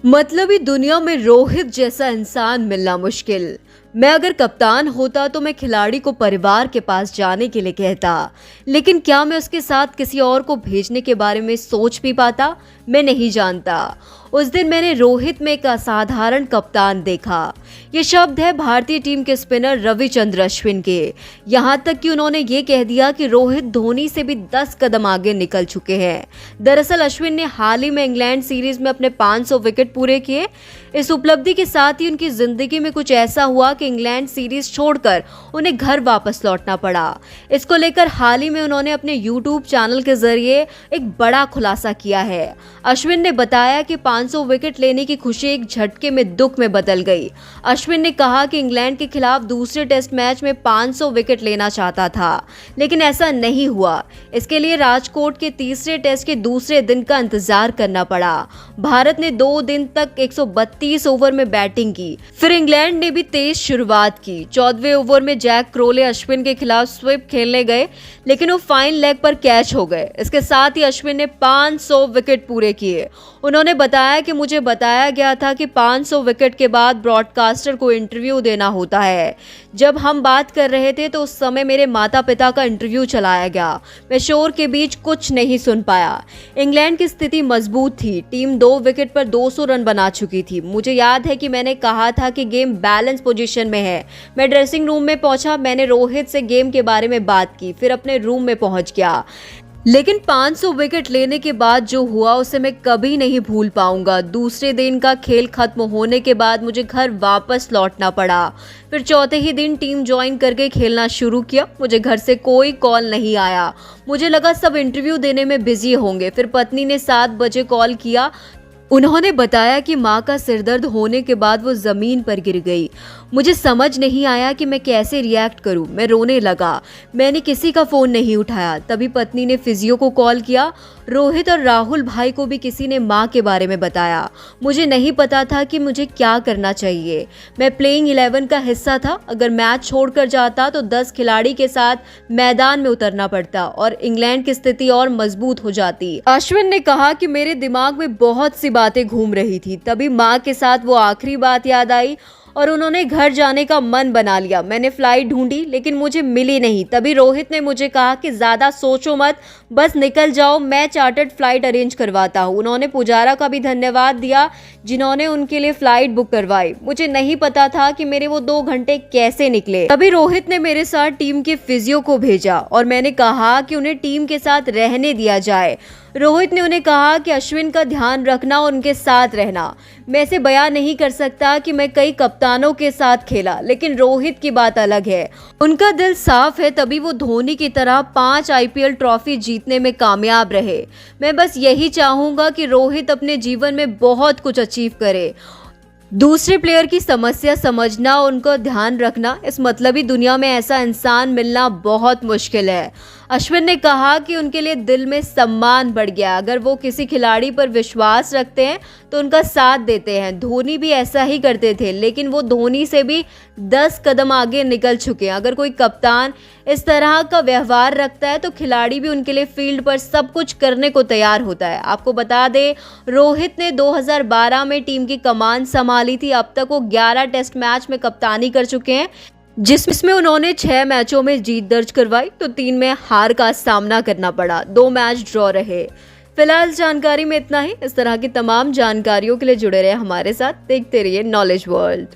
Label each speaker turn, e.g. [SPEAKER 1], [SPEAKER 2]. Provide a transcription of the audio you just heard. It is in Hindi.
[SPEAKER 1] मतलबी दुनिया में रोहित जैसा इंसान मिलना मुश्किल। मैं अगर कप्तान होता तो मैं खिलाड़ी को परिवार के पास जाने के लिए कहता, लेकिन क्या मैं उसके साथ किसी और को भेजने के बारे में सोच भी पाता? मैं नहीं जानता। उस दिन मैंने रोहित में एक असाधारण कप्तान देखा। ये शब्द है भारतीय टीम के स्पिनर रविचंद्र अश्विन के। यहाँ तक कि उन्होंने ये कह दिया कि रोहित धोनी से भी 10 कदम आगे निकल चुके हैं। दरअसल अश्विन ने हाल ही में इंग्लैंड सीरीज में अपने 500 विकेट पूरे किए। इस उपलब्धि के साथ ही उनकी जिंदगी में कुछ ऐसा हुआ कि इंग्लैंड सीरीज छोड़कर उन्हें घर वापस लौटना पड़ा। इसको लेकर हाल ही में उन्होंने अपने यूट्यूब चैनल के जरिए एक बड़ा खुलासा किया है। अश्विन ने बताया कि 500 विकेट लेने की खुशी एक झटके में दुख में बदल गई। अश्विन ने कहा कि इंग्लैंड के खिलाफ दूसरे टेस्ट मैच में 500 विकेट लेना चाहता था, लेकिन ऐसा नहीं हुआ। इसके लिए राजकोट के तीसरे टेस्ट के दूसरे दिन का इंतजार करना पड़ा। भारत ने 2 दिन तक 132 ओवर में बैटिंग की। फिर इंग्लैंड ने भी तेज शुरुआत की। 14वें ओवर में जैक क्रोले अश्विन के खिलाफ स्वीप खेलने गए, लेकिन वो फाइन लेग पर कैच हो गए। इसके साथ ही अश्विन ने 500 विकेट पूरे किए। उन्होंने बताया कि मुझे बताया गया था कि 500 विकेट के बाद ब्रॉडकास्टर को इंटरव्यू देना होता है। जब हम बात कर रहे थे तो उस समय मेरे माता पिता का इंटरव्यू चलाया गया। मैं शोर के बीच कुछ नहीं सुन पाया। इंग्लैंड की स्थिति मजबूत थी। टीम 2 विकेट पर 200 रन बना चुकी थी। मुझे याद है कि मैंने कहा था कि गेम बैलेंस पोजीशन में है। मैं ड्रेसिंग रूम में पहुंचा। मैंने रोहित से गेम के बारे में बात की, फिर अपने रूम में पहुंच गया। लेकिन 500 विकेट लेने के बाद जो हुआ उसे मैं कभी नहीं भूल पाऊंगा। दूसरे दिन का खेल खत्म होने के बाद मुझे घर वापस लौटना पड़ा। फिर चौथे ही दिन टीम ज्वाइन करके खेलना शुरू किया। मुझे घर से कोई कॉल नहीं आया। मुझे लगा सब इंटरव्यू देने में बिजी होंगे। फिर पत्नी ने 7 बजे कॉल किया। उन्होंने बताया कि माँ का सिरदर्द होने के बाद वो जमीन पर गिर गई। मुझे समझ नहीं आया कि मैं कैसे रिएक्ट करूं। मैं रोने लगा। मैंने किसी का फोन नहीं उठाया। तभी पत्नी ने फिजियो को कॉल किया। रोहित और राहुल भाई को भी किसी ने माँ के बारे में बताया। मुझे नहीं पता था कि मुझे क्या करना चाहिए। मैं प्लेइंग 11 का हिस्सा था। अगर मैच छोड़कर जाता तो 10 खिलाड़ी के साथ मैदान में उतरना पड़ता और इंग्लैंड की स्थिति और मजबूत हो जाती। अश्विन ने कहा कि मेरे दिमाग में बहुत सी बातें घूम रही थी। तभी माँ के साथ वो आखिरी बात याद आई और उन्होंने घर जाने का मन बना लिया। मैंने फ्लाइट ढूंढी, लेकिन मुझे मिली नहीं। तभी रोहित ने मुझे कहा कि ज्यादा सोचो मत, बस निकल जाओ, मैं चार्टर्ड फ्लाइट अरेंज करवाता हूँ। उन्होंने पुजारा का भी धन्यवाद दिया जिन्होंने उनके लिए फ्लाइट बुक करवाई। मुझे नहीं पता था कि मेरे वो 2 घंटे कैसे निकले। तभी रोहित ने मेरे साथ टीम के फिजियो को भेजा और मैंने कहा कि उन्हें टीम के साथ रहने दिया जाए। रोहित ने उन्हें कहा कि अश्विन का ध्यान रखना और उनके साथ रहना। मैं इसे बयान नहीं कर सकता कि मैं कई कप्तानों के साथ खेला, लेकिन रोहित की बात अलग है। उनका दिल साफ है, तभी वो धोनी की तरह 5 IPL ट्रॉफी जीतने में कामयाब रहे। मैं बस यही चाहूंगा कि रोहित अपने जीवन में बहुत कुछ अचीव करे। दूसरे प्लेयर की समस्या समझना और उनको ध्यान रखना, इस मतलबी दुनिया में ऐसा इंसान मिलना बहुत मुश्किल है। अश्विन ने कहा कि उनके लिए दिल में सम्मान बढ़ गया। अगर वो किसी खिलाड़ी पर विश्वास रखते हैं तो उनका साथ देते हैं। धोनी भी ऐसा ही करते थे, लेकिन वो धोनी से भी 10 कदम आगे निकल चुके हैं। अगर कोई कप्तान इस तरह का व्यवहार रखता है तो खिलाड़ी भी उनके लिए फील्ड पर सब कुछ करने को तैयार होता है। आपको बता दें, रोहित ने 2012 में टीम की कमान संभाली थी। अब तक वो 11 टेस्ट मैच में कप्तानी कर चुके हैं, जिसमें उन्होंने 6 मैचों में जीत दर्ज करवाई तो 3 में हार का सामना करना पड़ा। 2 मैच ड्रॉ रहे। फिलहाल जानकारी में इतना ही। इस तरह की तमाम जानकारियों के लिए जुड़े रहे हमारे साथ। देखते रहिए नॉलेज वर्ल्ड।